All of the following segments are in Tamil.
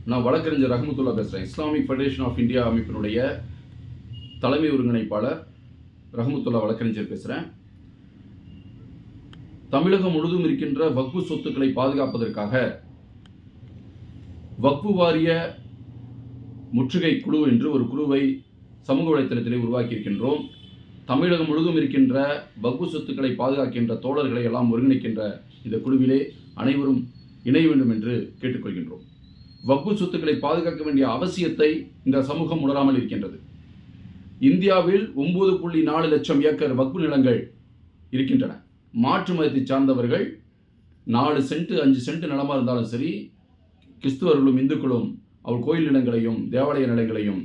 நான் வழக்கறிஞர் ரஹமத்துல்லா பேசுகிறேன். இஸ்லாமிக் ஃபெடரேஷன் ஆஃப் இந்தியா அமைப்பினுடைய தலைமை ஒருங்கிணைப்பாளர் ரஹமத்துல்லா வழக்கறிஞர் பேசுகிறேன். தமிழகம் முழுவதும் இருக்கின்ற வக்ஃபு சொத்துக்களை பாதுகாப்பதற்காக வக்ஃபு வாரிய முற்றுகை குழு என்று ஒரு குழுவை சமூக வலைத்தளத்திலே உருவாக்கி இருக்கின்றோம். தமிழகம் முழுவதும் இருக்கின்ற வக்ஃபு சொத்துக்களை பாதுகாக்கின்ற தோழர்களை எல்லாம் ஒருங்கிணைக்கின்ற இந்த குழுவிலே அனைவரும் இணைய வேண்டும் என்று கேட்டுக்கொள்கின்றோம். வக்ஃபு சொத்துக்களை பாதுகாக்க வேண்டிய அவசியத்தை இந்த சமூகம் உணராமல் இருக்கின்றது. இந்தியாவில் 9.4 லட்சம் ஏக்கர் வக்ஃபு நிலங்கள் இருக்கின்றன. மாற்று மதத்தை சார்ந்தவர்கள் 4 சென்ட் 5 சென்ட் நிலமாக இருந்தாலும் சரி, கிறிஸ்துவர்களும் இந்துக்களும் அவர் கோயில் நிலங்களையும் தேவாலய நிலங்களையும்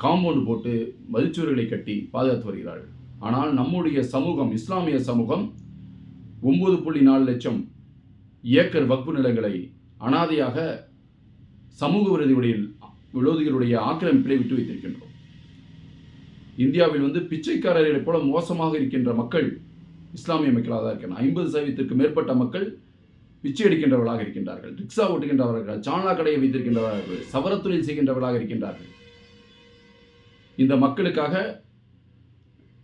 காம்பவுண்ட் போட்டு மதிச்சுவர்களை கட்டி பாதுகாத்து வருகிறார்கள். ஆனால் நம்முடைய சமூகம், இஸ்லாமிய சமூகம் 9.4 லட்சம் ஏக்கர் வக்ஃபு நிலங்களை அனாதையாக சமூக விரோதிகளுடைய ஆக்கிரமிப்பிலே விட்டு வைத்திருக்கின்றோம். இந்தியாவில் பிச்சைக்காரர்களைப் போல மோசமாக இருக்கின்ற மக்கள் இஸ்லாமிய மக்களாக தான் இருக்கிறார். 50% மேற்பட்ட மக்கள் பிச்சை எடுக்கின்றவர்களாக இருக்கின்றார்கள், ரிக்ஷா ஓட்டுகின்றவர்கள், சாணா கடையை வைத்திருக்கின்றவர்கள், சவரத்தொழில் செய்கின்றவர்களாக இருக்கின்றார்கள். இந்த மக்களுக்காக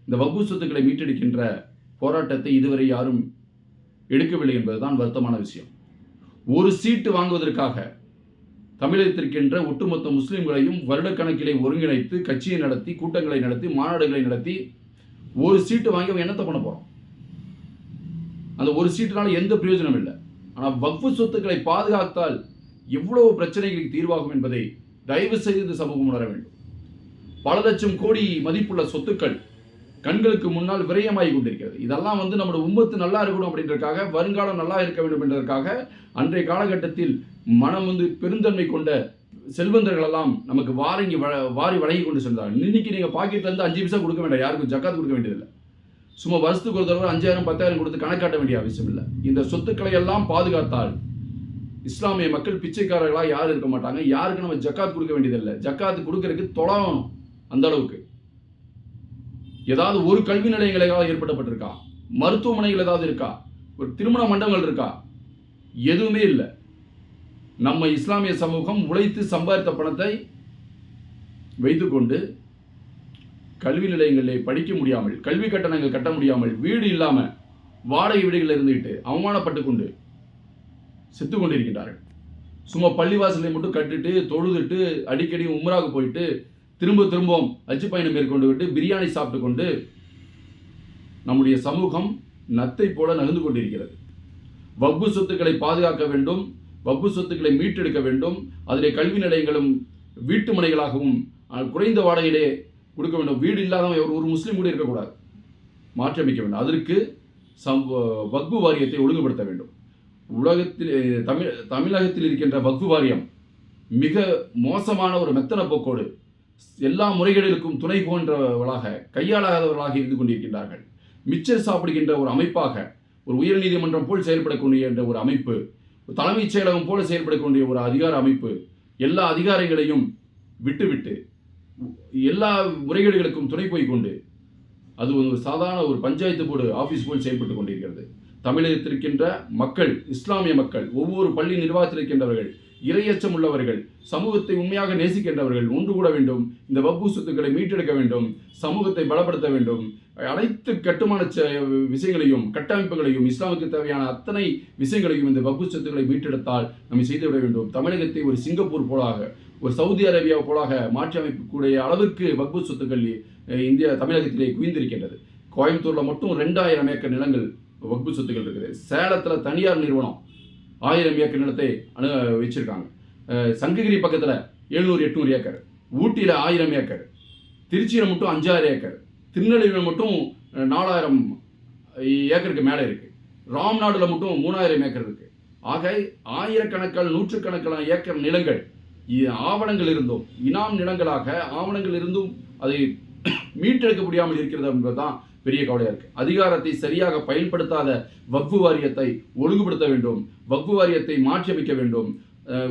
இந்த வக்ஃபு சொத்துக்களை மீட்டெடுக்கின்ற போராட்டத்தை இதுவரை யாரும் எடுக்கவில்லை என்பதுதான் வருத்தமான விஷயம். ஒரு சீட்டு வாங்குவதற்காக தமிழகத்திற்கின்ற ஒட்டுமொத்த முஸ்லிம்களையும் வருடக்கணக்கிலே ஒருங்கிணைத்து கட்சியை நடத்தி, கூட்டங்களை நடத்தி, மாநாடுகளை நடத்தி ஒரு சீட்டு வாங்கி என்னத்தை பண்ண போறோம்? அந்த ஒரு சீட்டுனால எந்த பிரயோஜனம் இல்லை. ஆனால் வக்ஃபு சொத்துக்களை பாதுகாத்தால் எவ்வளவு பிரச்சனைகளுக்கு தீர்வாகும் என்பதை தயவு செய்து இந்த சமூகம் உணர வேண்டும். பல லட்சம் கோடி மதிப்புள்ள சொத்துக்கள் கண்களுக்கு முன்னால் விரயமாகி கொண்டிருக்கிறது. இதெல்லாம் நம்முடைய உம்மத்து நல்லா இருக்கணும் அப்படின்றதுக்காக, வருங்காலம் நல்லா இருக்க வேண்டும் என்பதற்காக அன்றைய காலகட்டத்தில் மனம் பெருந்தன்மை கொண்ட செல்வந்தர்கள் எல்லாம் நமக்கு வாரி வழங்கி கொண்டு சென்றார்கள். இன்னைக்கு நீங்கள் பாக்கெட்ல இருந்து 5 பைசா கொடுக்க வேண்டாம், யாருக்கும் ஜக்காத் கொடுக்க வேண்டியதில்லை. சும்மா வருஷத்துக்கு ஒரு தடவை 5000 10,000 கொடுத்து கணக்காட்ட வேண்டிய அவசியம் இல்லை. இந்த சொத்துக்களை எல்லாம் பாதுகாத்தால் இஸ்லாமிய மக்கள் பிச்சைக்காரர்களாக யாரும் இருக்க மாட்டாங்க. யாருக்கு நம்ம ஜக்காத் கொடுக்க வேண்டியதில்லை. ஜக்காத்து கொடுக்கறதுக்கு தொலைவணும். அந்த அளவுக்கு ஏதாவது ஒரு கல்வி நிலையங்கள் ஏதாவது ஏற்படுத்தப்பட்டிருக்கா? மருத்துவமனைகள் ஏதாவது இருக்கா? ஒரு திருமண மண்டபங்கள் இருக்கா? எதுவுமே இல்லை. நம்ம இஸ்லாமிய சமூகம் உழைத்து சம்பாதித்த பணத்தை வைத்துக்கொண்டு கல்வி நிலையங்களில் படிக்க முடியாமல், கல்வி கட்டணங்கள் கட்ட முடியாமல், வீடு இல்லாமல் வாடகை வீடுகளில் இருந்துகிட்டு அவமானப்பட்டு கொண்டு செத்து கொண்டிருக்கின்றார்கள். சும்மா பள்ளிவாசலை மட்டும் கட்டிட்டு தொழுதுட்டு அடிக்கடி உம்ராவுக்கு போயிட்டு திரும்பவும் ஹஜ் பயணம் மேற்கொண்டு விட்டு பிரியாணி சாப்பிட்டு கொண்டு நம்முடைய சமூகம் நத்தை போல நகர்ந்து கொண்டிருக்கிறது. வக்ஃபு சொத்துக்களை பாதுகாக்க வேண்டும், வக்ஃபு சொத்துக்களை மீட்டெடுக்க வேண்டும். அதிலே கல்வி நிலையங்களும் வீட்டு மனைகளாகவும் குறைந்த வாடகையிலே கொடுக்க வேண்டும். வீடு இல்லாதவன் ஒரு முஸ்லீம் கூட இருக்கக்கூடாது, மாற்றியமைக்க வேண்டும். அதற்கு வக்ஃபு வாரியத்தை ஒழுங்குபடுத்த வேண்டும். தமிழகத்தில் இருக்கின்ற வக்ஃபு வாரியம் மிக மோசமான ஒரு மெத்தன போக்கோடு எல்லா முறைகளிலும் துணை போன்றவர்களாக, கையாளாதவர்களாக இருந்து கொண்டிருக்கின்றார்கள். மிச்சர் சாப்பிடுகின்ற ஒரு அமைப்பாக, ஒரு உயர்நீதிமன்றம் போல் செயல்படக்கூடிய ஒரு அமைப்பு, தலைமைச் செயலகம் போல செயல்படக்கூடிய ஒரு அதிகார அமைப்பு, எல்லா அதிகாரிகளையும் விட்டுவிட்டு எல்லா முறைகளுக்கும் துணை போய் கொண்டு அது ஒரு சாதாரண ஒரு பஞ்சாயத்து போர்டு ஆஃபீஸ் போல் செயல்பட்டு கொண்டிருக்கிறது. தமிழகத்தில் இருக்கின்ற மக்கள், இஸ்லாமிய மக்கள், ஒவ்வொரு பள்ளி நிர்வாகத்தில் இருக்கின்றவர்கள், இறையச்சம் உள்ளவர்கள், சமூகத்தை உண்மையாக நேசிக்கின்றவர்கள் ஒன்று கூட வேண்டும். இந்த வக்ஃபு சொத்துக்களை மீட்டெடுக்க வேண்டும், சமூகத்தை பலப்படுத்த வேண்டும். அனைத்து கட்டுமான விஷயங்களையும், கட்டமைப்புகளையும், இஸ்லாமுக்கு தேவையான அத்தனை விஷயங்களையும் இந்த வக்ஃபு சொத்துக்களை மீட்டெடுத்தால் நம்ம செய்துவிட வேண்டும். தமிழகத்தை ஒரு சிங்கப்பூர் போலாக, ஒரு சவுதி அரேபியா போலாக மாற்றி அமைக்கக்கூடிய அளவுக்கு வக்ஃபு சொத்துக்கள் தமிழகத்திலே குவிந்திருக்கின்றது. கோயம்புத்தூர்ல மட்டும் 2000 ஏக்கர் நிலங்கள் வக்ஃபு சொத்துக்கள் இருக்குது. சேலத்தில் தனியார் நிறுவனம் 1000 ஏக்கர் நிலத்தை வச்சிருக்காங்க. சங்ககிரி பக்கத்தில் 700-800 ஏக்கர், ஊட்டியில் 1000 ஏக்கர், திருச்சியில் மட்டும் 5000 ஏக்கர், திருநெல்வேலியில் மட்டும் 4000 ஏக்கருக்கு மேலே இருக்குது, ராம்நாடுல மட்டும் 3000 ஏக்கர் இருக்குது. ஆக ஆயிரக்கணக்கான நூற்றுக்கணக்கான ஏக்கர் நிலங்கள் ஆவணங்கள் இருந்தும், இனாம் நிலங்களாக ஆவணங்கள் இருந்தும் அதை மீட்டெடுக்க முடியாமல் இருக்கிறது என்பதுதான் பெரிய கவலையா இருக்கு. அதிகாரத்தை சரியாக பயன்படுத்தாத வக்ஃபு வாரியத்தை ஒழுங்குபடுத்த வேண்டும், வக்ஃபு வாரியத்தை மாற்றியமைக்க வேண்டும்.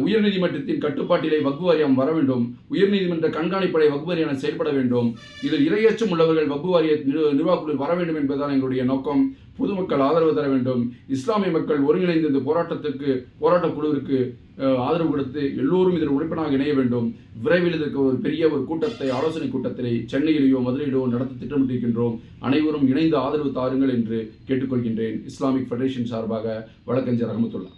உயர்நீதிமன்றத்தின் கட்டுப்பாட்டிலே வக்ஃபு வாரியம் வர வேண்டும், உயர்நீதிமன்ற கண்காணிப்படை வக்ஃபு வாரியம் செயல்பட வேண்டும். இதில் இரையச்சம் உள்ளவர்கள் வக்ஃபு வாரிய நிர்வாகக்குழு வர வேண்டும் என்பதுதான் எங்களுடைய நோக்கம். பொதுமக்கள் ஆதரவு தர வேண்டும். இஸ்லாமிய மக்கள் ஒருங்கிணைந்து இந்த போராட்ட குழுவிற்கு ஆதரவு கொடுத்து எல்லோரும் இதில் உறுப்பினராக இணைய வேண்டும். விரைவில் இதற்கு ஒரு பெரிய கூட்டத்தை, ஆலோசனை கூட்டத்திலே சென்னையிலேயோ மதுரையிலோ நடத்த திட்டமிட்டிருக்கின்றோம். அனைவரும் இணைந்து ஆதரவு தாருங்கள் என்று கேட்டுக்கொள்கின்றேன். இஸ்லாமிக் ஃபெடரேஷன் சார்பாக வழக்கறிஞர் ரஹமத்துல்லா.